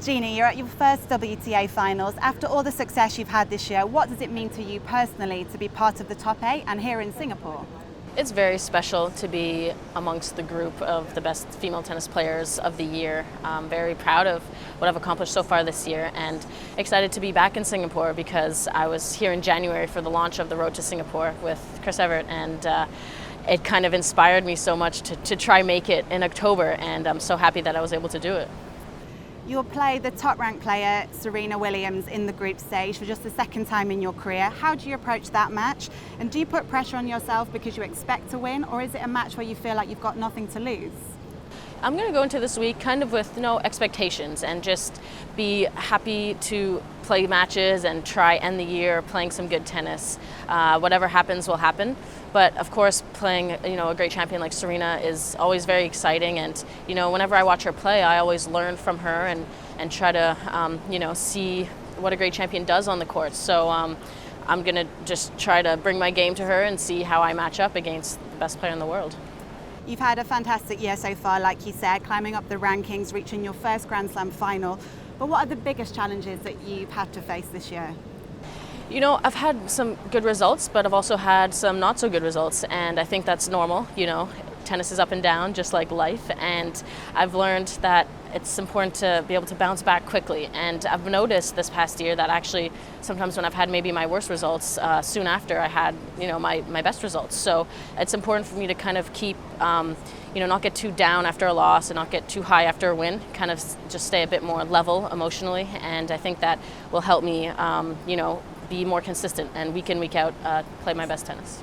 Genie, you're at your first WTA finals. After all the success you've had this year, what does it mean to you personally to be part of the top 8 and here in Singapore? It's very special to be amongst the group of the best female tennis players of the year. I'm very proud of what I've accomplished so far this year and excited to be back in Singapore because I was here in January for the launch of the Road to Singapore with Chris Evert, and it kind of inspired me so much to try make it in October, and I'm so happy that I was able to do it. You'll play the top-ranked player, Serena Williams, in the group stage for just the second time in your career. How do you approach that match? And do you put pressure on yourself because you expect to win, or is it a match where you feel like you've got nothing to lose? I'm going to go into this week kind of with no expectations and just be happy to play matches and try end the year playing some good tennis. Whatever happens will happen. But of course, playing a great champion like Serena is always very exciting. And whenever I watch her play, I always learn from her and try to see what a great champion does on the court. So I'm going to just try to bring my game to her and see how I match up against the best player in the world. You've had a fantastic year so far, like you said, climbing up the rankings, reaching your first Grand Slam final. But what are the biggest challenges that you've had to face this year? I've had some good results, but I've also had some not so good results, and I think that's normal. Tennis is up and down, just like life, and I've learned that it's important to be able to bounce back quickly. And I've noticed this past year that actually sometimes when I've had maybe my worst results, soon after I had my best results. So it's important for me to kind of keep not get too down after a loss and not get too high after a win, kind of just stay a bit more level emotionally, and I think that will help me be more consistent and week in, week out play my best tennis.